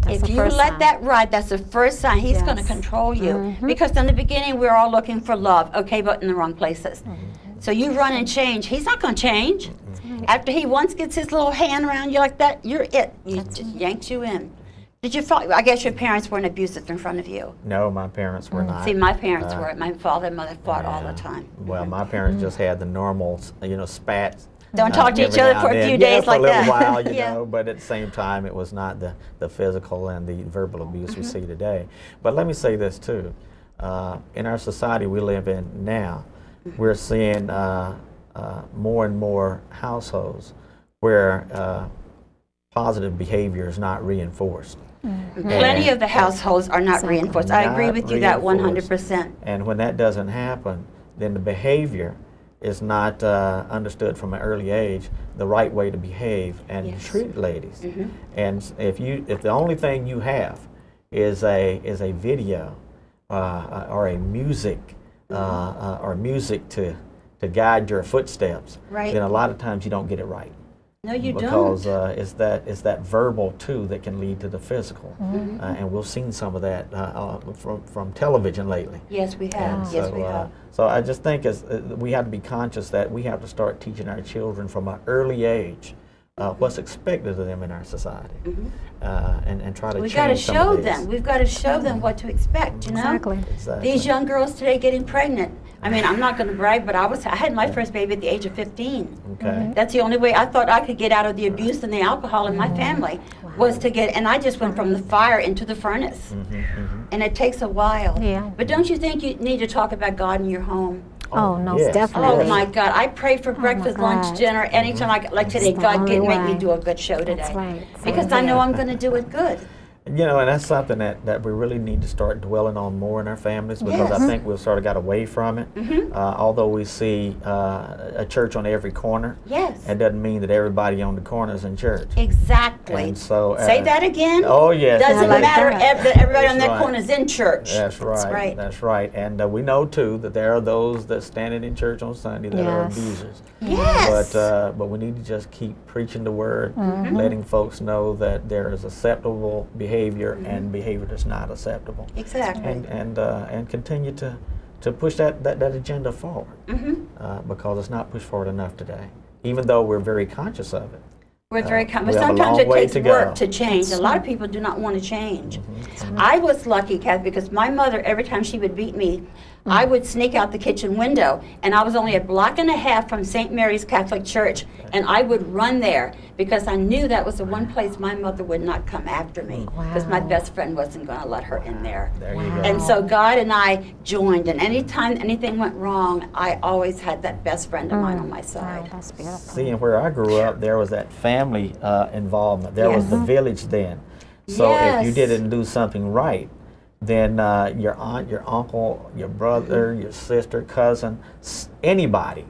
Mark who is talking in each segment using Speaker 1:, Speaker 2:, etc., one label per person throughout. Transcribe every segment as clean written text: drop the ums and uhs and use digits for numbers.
Speaker 1: If you let that ride, that's the first sign he's going to control you. Because in the beginning, we're all looking for love, okay, but in the wrong places. So you run and change. He's not going to change. After he once gets his little hand around you like that, you're it. He just yanks you in. Did you fall? I guess your parents weren't abusive in front of you.
Speaker 2: No, my parents were not.
Speaker 1: See, my parents were. My father and mother fought all the time.
Speaker 2: Well, my parents just had the normal, spats.
Speaker 1: Don't talk to each other for a few days like that.
Speaker 2: For a little while, you know, but at the same time, it was not the physical and the verbal abuse we see today. But let me say this, too. In our society we live in now, we're seeing more and more households where positive behavior is not reinforced.
Speaker 1: Plenty of the households are not reinforced. I agree with you that 100%.
Speaker 2: And when that doesn't happen, then the behavior is not understood from an early age, the right way to behave and treat ladies. And if the only thing you have is a video or a music or music to guide your footsteps, then a lot of times you don't get it right.
Speaker 1: No, you
Speaker 2: don't. Because it's that verbal too that can lead to the physical, and we've seen some of that from television lately.
Speaker 1: Yes, we have. Yes, we have.
Speaker 2: So I just think we have to be conscious that we have to start teaching our children from an early age what's expected of them in our society, and try to.
Speaker 1: We've got to show them. We've got to show them what to expect. You know,
Speaker 3: Exactly.
Speaker 1: These young girls today getting pregnant. I mean, I'm not going to brag, but I had my first baby at the age of 15.
Speaker 2: Okay.
Speaker 1: That's the only way I thought I could get out of the abuse and the alcohol in my family was to get, and I just went from the fire into the furnace. And it takes a while.
Speaker 3: Yeah.
Speaker 1: But don't you think you need to talk about God in your home?
Speaker 3: Oh, no,
Speaker 2: yes.
Speaker 3: definitely.
Speaker 1: Oh my God, I pray for breakfast, lunch, dinner, anytime like today, God make me do a good show today.
Speaker 3: That's right.
Speaker 1: Because I know I'm going to do it good.
Speaker 2: You know, and that's something that we really need to start dwelling on more in our families, because I think we've sort of got away from it. Although we see a church on every corner, it doesn't mean that everybody on the corner is in church.
Speaker 1: Exactly.
Speaker 2: And so,
Speaker 1: say that again.
Speaker 2: Oh, yes.
Speaker 1: Doesn't matter that everybody on that corner is in church.
Speaker 2: That's right.
Speaker 1: That's right.
Speaker 2: That's right. And we know, too, that there are those that standing in church on Sunday that are abusers.
Speaker 1: Yes.
Speaker 2: But we need to just keep preaching the word, letting folks know that there is acceptable behavior and behavior that's not acceptable.
Speaker 1: Exactly.
Speaker 2: And continue to push that agenda forward, because it's not pushed forward enough today, even though we're very conscious of it.
Speaker 1: We're very conscious. Sometimes it takes work to change. A lot of people do not want to change. I was lucky, Kathy, because my mother, every time she would beat me, I would sneak out the kitchen window, and I was only a block and a half from St. Mary's Catholic Church, and I would run there because I knew that was the one place my mother would not come after me, because my best friend wasn't going to let her in there.
Speaker 2: There you go.
Speaker 1: And so God and I joined, and anytime anything went wrong, I always had that best friend of mine on my side.
Speaker 3: That's beautiful.
Speaker 2: Seeing where I grew up, there was that family involvement. There was the village then. So if you didn't do something right, then your aunt, your uncle, your brother, your sister, cousin, anybody,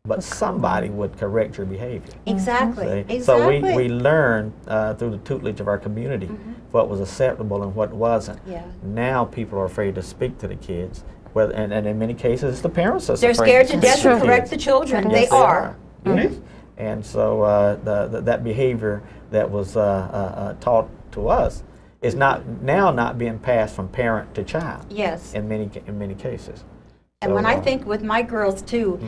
Speaker 2: but somebody would correct your behavior.
Speaker 1: Exactly.
Speaker 2: See? So we learned through the tutelage of our community what was acceptable and what wasn't. Now people are afraid to speak to the kids, and in many cases it's the parents that's
Speaker 1: They're scared to death to
Speaker 2: the
Speaker 1: correct the children.
Speaker 2: Yes,
Speaker 1: they are.
Speaker 2: Yes. And so that behavior that was taught to us is not being passed from parent to child.
Speaker 1: Yes.
Speaker 2: In many cases.
Speaker 1: And
Speaker 2: so,
Speaker 1: when I think with my girls too,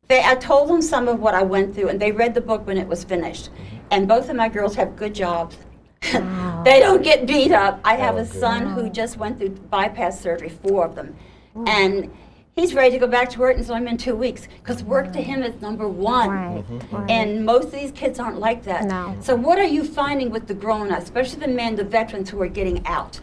Speaker 1: I told them some of what I went through, and they read the book when it was finished. And both of my girls have good jobs. They don't get beat up. I have a son who just went through bypass surgery, 4 of them. And he's ready to go back to work, and so I'm in 2 weeks, because work to him is number one. And most of these kids aren't like that.
Speaker 3: No.
Speaker 1: So what are you finding with the grown-ups, especially the men, the veterans who are getting out?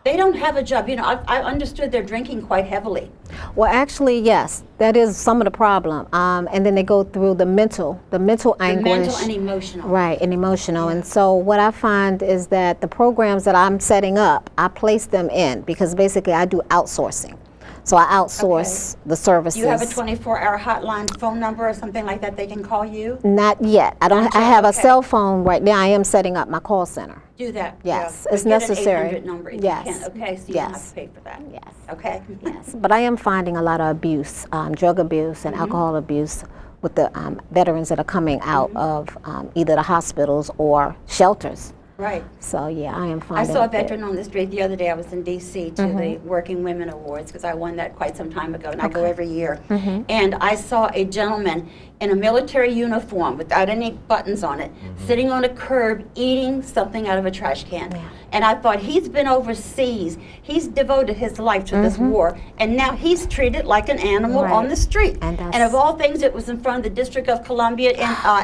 Speaker 1: They don't have a job. You know, I understood they're drinking quite heavily.
Speaker 3: Well, actually, yes, that is some of the problem. And then they go through the mental anguish.
Speaker 1: The mental and emotional.
Speaker 3: Right, and emotional. And so what I find is that the programs that I'm setting up, I place them in, because basically I do outsourcing. So I outsource the services.
Speaker 1: Do you have a 24-hour hotline phone number or something like that they can call you?
Speaker 3: Not yet. I don't. I have a cell phone right now. I am setting up my call center.
Speaker 1: Do that.
Speaker 3: Yes,
Speaker 1: yeah.
Speaker 3: it's
Speaker 1: get
Speaker 3: necessary.
Speaker 1: An 800 number if
Speaker 3: yes.
Speaker 1: you can. Okay, so you don't have to pay for that.
Speaker 3: Yes.
Speaker 1: Okay.
Speaker 3: Yes, but I am finding a lot of abuse, drug abuse and alcohol abuse with the veterans that are coming out of either the hospitals or shelters.
Speaker 1: Right.
Speaker 3: So yeah, I am
Speaker 1: I
Speaker 3: finding
Speaker 1: saw a
Speaker 3: it there.
Speaker 1: veteran on the street the other day. I was in D.C. to the Working Women Awards because I won that quite some time ago, and I go every year. And I saw a gentleman in a military uniform without any buttons on it, sitting on a curb eating something out of a trash can.
Speaker 3: Yeah.
Speaker 1: And I thought, he's been overseas. He's devoted his life to this war, and now he's treated like an animal
Speaker 3: Right.
Speaker 1: on the street.
Speaker 3: And
Speaker 1: And of all things, it was in front of the District of Columbia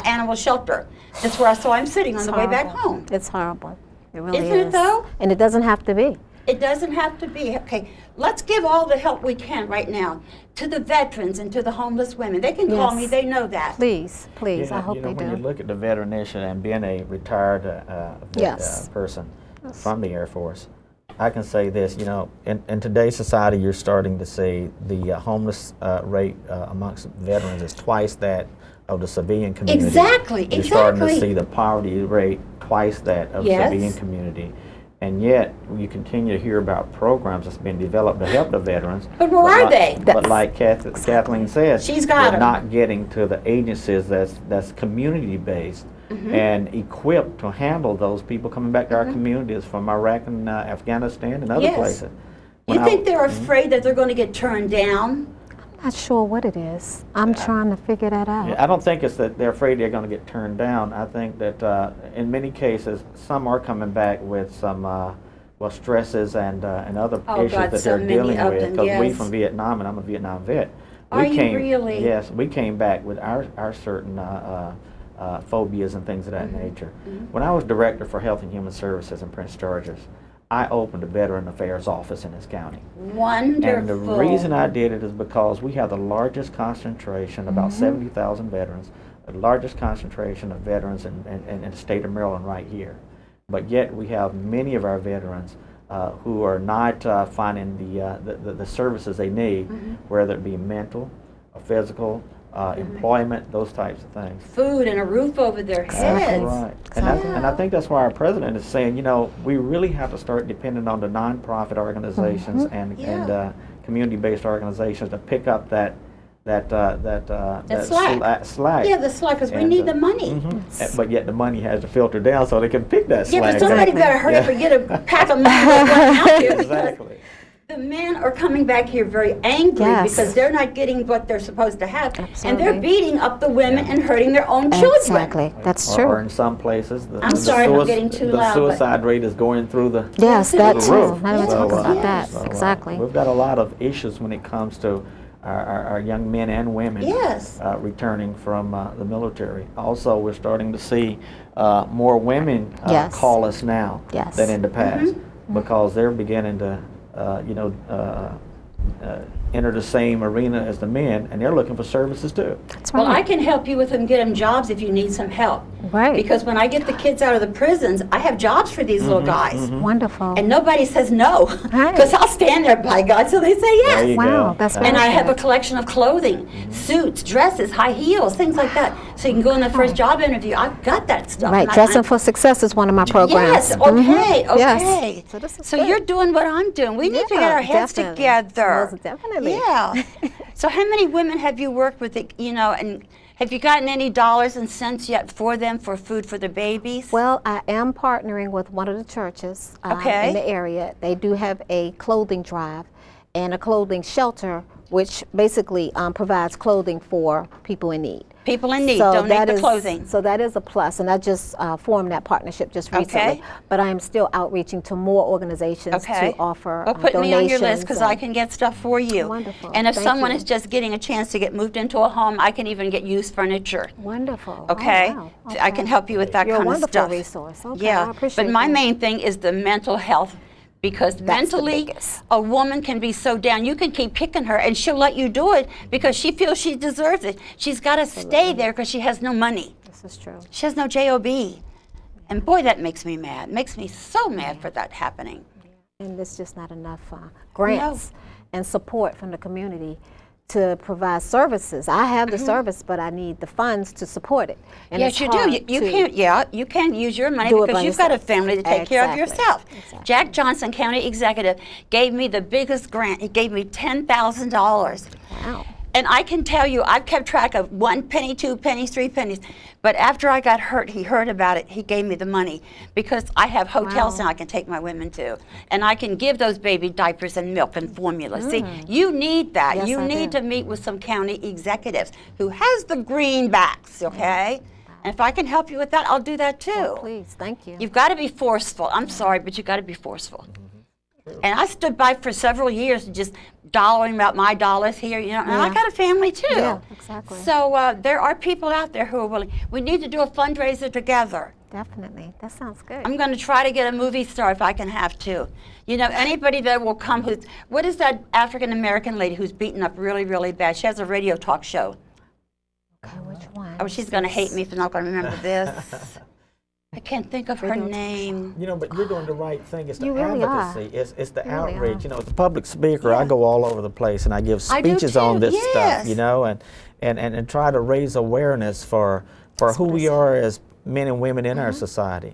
Speaker 1: Animal Shelter. That's where I saw him sitting on the way back home.
Speaker 3: It's horrible. It really
Speaker 1: Isn't
Speaker 3: is.
Speaker 1: it though?
Speaker 3: And it doesn't have to be.
Speaker 1: It doesn't have to be. Okay, let's give all the help we can right now to the veterans and to the homeless women. They can call
Speaker 3: Yes.
Speaker 1: me. They know that.
Speaker 3: Please, please. I hope they
Speaker 2: when you
Speaker 3: do.
Speaker 2: look at the veteran issue and being a retired
Speaker 3: Yes.
Speaker 2: person from the Air Force, I can say this, in today's society, you're starting to see the homeless rate amongst veterans is twice that of the civilian community.
Speaker 1: Exactly,
Speaker 2: You're starting to
Speaker 1: exactly.
Speaker 2: see the poverty rate twice that of the
Speaker 1: Yes.
Speaker 2: civilian community. And yet, you continue to hear about programs that's been developed to help the veterans.
Speaker 1: But where are
Speaker 2: not-
Speaker 1: they?
Speaker 2: But like Kathleen said,
Speaker 1: She's got
Speaker 2: they're
Speaker 1: 'em.
Speaker 2: not getting to the agencies that's community-based and equipped to handle those people coming back to our communities from Iraq and Afghanistan and other
Speaker 1: Yes.
Speaker 2: places.
Speaker 1: You
Speaker 2: When
Speaker 1: think they're afraid that they're going to get turned down?
Speaker 3: I'm not sure what it is. I'm trying to figure that out.
Speaker 2: I don't think it's that they're afraid they're going to get turned down. I think that in many cases, some are coming back with some stresses and other
Speaker 1: Oh,
Speaker 2: issues
Speaker 1: God,
Speaker 2: that
Speaker 1: so
Speaker 2: they're
Speaker 1: many
Speaker 2: dealing
Speaker 1: of
Speaker 2: with.
Speaker 1: them,
Speaker 2: Because we
Speaker 1: yes.
Speaker 2: from Vietnam, and I'm a Vietnam vet.
Speaker 1: Are you really?
Speaker 2: Yes, we came back with our certain phobias and things of that nature. When I was director for Health and Human Services in Prince George's, I opened a Veteran Affairs office in this county.
Speaker 1: Wonderful.
Speaker 2: And the reason I did it is because we have the largest concentration, about 70,000 veterans, the largest concentration of veterans in the state of Maryland right here. But yet we have many of our veterans who are not finding the services they need, whether it be mental or physical, employment, those types of things.
Speaker 1: Food and a roof over their
Speaker 3: Exactly.
Speaker 1: heads.
Speaker 2: Right. And I think that's why our president is saying, we really have to start depending on the nonprofit organizations and community-based organizations to pick up that slack.
Speaker 1: Yeah, the slack, because we need the money.
Speaker 2: But yet the money has to filter down so they can pick that
Speaker 1: Yeah,
Speaker 2: slack.
Speaker 1: but somebody better hurry up and get a pack of money and run out here. because
Speaker 2: Exactly.
Speaker 1: The men are coming back here very angry
Speaker 3: Yes.
Speaker 1: because they're not getting what they're supposed to have. And
Speaker 3: Absolutely.
Speaker 1: they're beating up the women and hurting their own children.
Speaker 3: Exactly. That's
Speaker 2: Or
Speaker 3: true.
Speaker 2: in some places,
Speaker 1: I'm sorry if I'm getting too
Speaker 2: the
Speaker 1: loud, but-
Speaker 2: suicide rate is going through the
Speaker 3: Yes,
Speaker 1: Yes,
Speaker 3: that
Speaker 1: it
Speaker 3: too.
Speaker 2: roof.
Speaker 3: Not even
Speaker 1: So,
Speaker 3: talking about
Speaker 1: yes.
Speaker 3: that. Exactly.
Speaker 2: We've got a lot of issues when it comes to our young men and women
Speaker 1: Yes.
Speaker 2: returning from the military. Also, we're starting to see more women
Speaker 3: Yes.
Speaker 2: call us now
Speaker 3: Yes.
Speaker 2: than in the past because they're beginning to, enter the same arena as the men, and they're looking for services too.
Speaker 3: That's
Speaker 1: Well, I
Speaker 3: right.
Speaker 1: can help you with them, get them jobs if you need some help.
Speaker 3: Right.
Speaker 1: Because when I get the kids out of the prisons, I have jobs for these little guys.
Speaker 3: Wonderful.
Speaker 1: And nobody says no.
Speaker 3: Right.
Speaker 1: Because I'll stand there, by God, so they say
Speaker 2: There
Speaker 1: yes.
Speaker 2: you
Speaker 3: Wow,
Speaker 2: go.
Speaker 3: that's
Speaker 1: And I have a
Speaker 3: good.
Speaker 1: collection of clothing, suits, dresses, high heels, things like that. So you can go in the first job interview. I've got that stuff.
Speaker 3: Right.
Speaker 1: And
Speaker 3: Dressing for Success is one of my programs.
Speaker 1: Yes, okay,
Speaker 3: Mhm. Yes.
Speaker 1: okay.
Speaker 3: So this is
Speaker 1: So
Speaker 3: good.
Speaker 1: you're doing what I'm doing. We need to get
Speaker 3: Yeah,
Speaker 1: our heads
Speaker 3: definitely.
Speaker 1: together.
Speaker 3: Most definitely.
Speaker 1: Yeah. So how many women have you worked with, and have you gotten any dollars and cents yet for them for food for the babies?
Speaker 3: Well, I am partnering with one of the churches
Speaker 1: Okay.
Speaker 3: in the area. They do have a clothing drive and a clothing shelter, which basically provides clothing for people in need.
Speaker 1: People in need,
Speaker 3: So
Speaker 1: donate
Speaker 3: that
Speaker 1: the
Speaker 3: is-
Speaker 1: clothing.
Speaker 3: So that is a plus, and I just formed that partnership just recently.
Speaker 1: Okay.
Speaker 3: But I am still outreaching to more organizations
Speaker 1: Okay.
Speaker 3: to offer
Speaker 1: Well, put me on your list
Speaker 3: donations
Speaker 1: because I
Speaker 3: and-
Speaker 1: can get stuff for you.
Speaker 3: Wonderful.
Speaker 1: And if
Speaker 3: Thank
Speaker 1: someone
Speaker 3: you.
Speaker 1: is just getting a chance to get moved into a home, I can even get used furniture.
Speaker 3: Wonderful.
Speaker 1: Okay?
Speaker 3: Oh, wow.
Speaker 1: I can help you with that
Speaker 3: You're a
Speaker 1: kind of
Speaker 3: wonderful
Speaker 1: stuff.
Speaker 3: resource. Okay,
Speaker 1: Yeah.
Speaker 3: I appreciate
Speaker 1: But my
Speaker 3: that.
Speaker 1: main thing is the mental health. Because
Speaker 3: That's the
Speaker 1: mentally,
Speaker 3: biggest.
Speaker 1: a woman can be so down. You can keep kicking her, and she'll let you do it because she feels she deserves it. She's got to stay there because she has no money.
Speaker 3: This is true.
Speaker 1: She has no job. And boy, that makes me mad. Makes me so mad for that happening.
Speaker 3: And there's just not enough grants and support from the community to provide services. I have the service, but I need the funds to support it. And
Speaker 1: Yes,
Speaker 3: it's
Speaker 1: you do.
Speaker 3: hard
Speaker 1: You
Speaker 3: to-
Speaker 1: can't. Yeah, you can't use your money
Speaker 3: Do it
Speaker 1: because
Speaker 3: by
Speaker 1: you've got a
Speaker 3: yourself.
Speaker 1: family to take care of
Speaker 3: Exactly.
Speaker 1: yourself.
Speaker 3: Exactly.
Speaker 1: Jack Johnson, County Executive, gave me the biggest grant. He gave me $10,000.
Speaker 3: Wow.
Speaker 1: And I can tell you, I've kept track of 1 penny, 2 pennies, 3 pennies. But But after I got hurt, he heard about it. He gave me the money because I have hotels now I can take my women to. And I can give those baby diapers and milk and formula. See, you need that.
Speaker 3: Yes,
Speaker 1: you
Speaker 3: I
Speaker 1: need
Speaker 3: do.
Speaker 1: to meet with some county executives who has the greenbacks, okay? And if I can help you with that, I'll do that too.
Speaker 3: Oh, please, thank you.
Speaker 1: You've got to be forceful. I'm sorry, but you've got to be forceful. And I stood by for several years just dollaring about my dollars here, you know, and I got a family too.
Speaker 3: Yeah, exactly.
Speaker 1: So there are people out there who are willing. We need to do a fundraiser together.
Speaker 3: Definitely. That sounds good.
Speaker 1: I'm going to try to get a movie star if I can have to. You know, anybody that will come who's, what is that African-American lady who's beaten up really, really bad? She has a radio talk show.
Speaker 3: Okay, which one?
Speaker 1: Oh, she's going to hate me if I'm not going to remember this. I can't think of her name.
Speaker 2: You know, but you're doing the right thing. It's the
Speaker 3: You really
Speaker 2: advocacy. It's the
Speaker 3: You really
Speaker 2: outreach.
Speaker 3: are.
Speaker 2: You know, as a public speaker, I go all over the place and I give
Speaker 1: I do
Speaker 2: speeches on
Speaker 1: too,
Speaker 2: this
Speaker 1: yes.
Speaker 2: stuff, you know, and try to raise awareness for who we are as men and women in our society.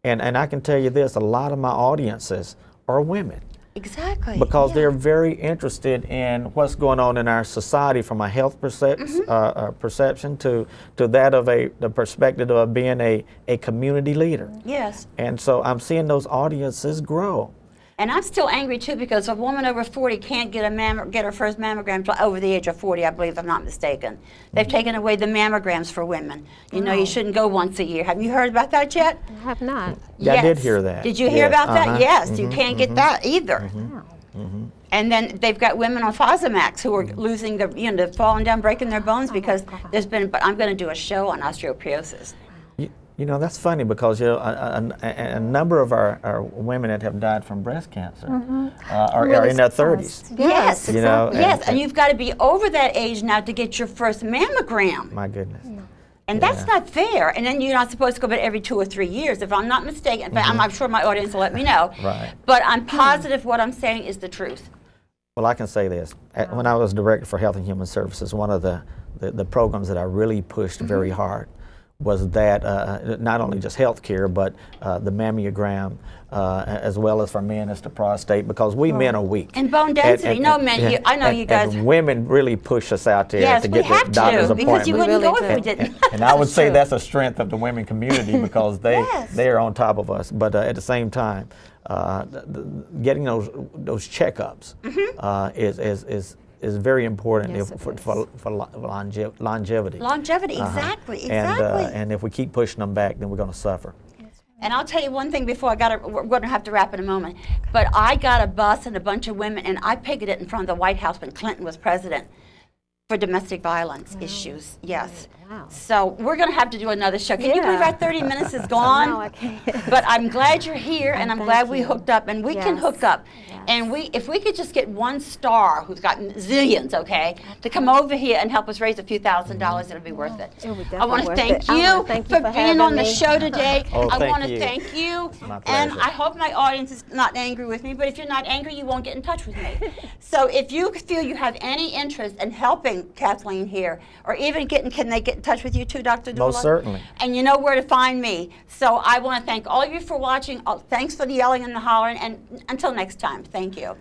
Speaker 2: And I can tell you this, a lot of my audiences are women.
Speaker 1: Exactly.
Speaker 2: Because they're very interested in what's going on in our society from a health perception to that of the perspective of being a community leader.
Speaker 1: Yes.
Speaker 2: And so I'm seeing those audiences grow.
Speaker 1: And I'm still angry too because a woman over 40 can't get get her first mammogram until over the age of 40, I believe, if I'm not mistaken. They've taken away the mammograms for women. You know, you shouldn't go once a year. Have you heard about that yet?
Speaker 3: I have not.
Speaker 2: Yeah, I did hear that.
Speaker 1: Did you hear about that? Yes, you can't get that either.
Speaker 3: Wow.
Speaker 1: And then they've got women on Fosamax who are losing their, you know, falling down, breaking their bones because there's been, but I'm going to do a show on osteoporosis.
Speaker 2: You know, that's funny because you know, a number of our women that have died from breast cancer are in their 30s.
Speaker 1: Yes,
Speaker 2: You know,
Speaker 1: yes, and you've got to be over that age now to get your first mammogram.
Speaker 2: My goodness.
Speaker 1: And that's not fair. And then you're not supposed to go about every 2 or 3 years, if I'm not mistaken. But I'm sure my audience will let me know.
Speaker 2: Right.
Speaker 1: But I'm positive what I'm saying is the truth.
Speaker 2: Well, I can say this. When I was Director for Health and Human Services, one of the programs that I really pushed very hard was that not only just health care, but the mammogram, as well as for men, is the prostate, because we men are weak.
Speaker 1: And bone density. No, men, I know you guys.
Speaker 2: And women really push us out there
Speaker 1: Yes,
Speaker 2: to
Speaker 1: we
Speaker 2: get
Speaker 1: have
Speaker 2: the doctor's
Speaker 1: to, because you
Speaker 2: appointment.
Speaker 1: wouldn't go if we didn't.
Speaker 2: And I would say that's a strength of the women community because
Speaker 1: Yes.
Speaker 2: they are on top of us. But at the same time, getting those checkups is very important for longevity.
Speaker 1: Longevity, exactly.
Speaker 2: And if we keep pushing them back, then we're going to suffer.
Speaker 1: And I'll tell you one thing before we're going to have to wrap in a moment. But I got a bus and a bunch of women, and I picketed it in front of the White House when Clinton was president for domestic violence issues. Yes.
Speaker 3: Wow.
Speaker 1: So we're going to have to do another show. Can you believe our 30 minutes is gone?
Speaker 3: No, I can't.
Speaker 1: But I'm glad you're here, and I'm
Speaker 3: Thank
Speaker 1: glad we
Speaker 3: you.
Speaker 1: hooked up, and we can hook up. And if we could just get one star who's got zillions, okay, to come over here and help us raise a few $1,000s, it'll be worth it.
Speaker 3: It would
Speaker 1: I want to
Speaker 3: definitely
Speaker 1: thank
Speaker 3: worth it. I
Speaker 1: you
Speaker 3: wanna thank
Speaker 1: for
Speaker 3: you for
Speaker 1: being on
Speaker 3: having
Speaker 1: the
Speaker 3: me.
Speaker 1: show today.
Speaker 2: Oh,
Speaker 1: I
Speaker 2: thank
Speaker 1: want to
Speaker 2: you.
Speaker 1: thank you.
Speaker 2: My
Speaker 1: And
Speaker 2: pleasure.
Speaker 1: I hope my audience is not angry with me, but if you're not angry, you won't get in touch with me. So if you feel you have any interest in helping Kathleen here, or even can they get in touch with you too, Dr. Dula?
Speaker 2: Most certainly.
Speaker 1: And you know where to find me. So I want to thank all of you for watching. Thanks for the yelling and the hollering, and until next time, thank you.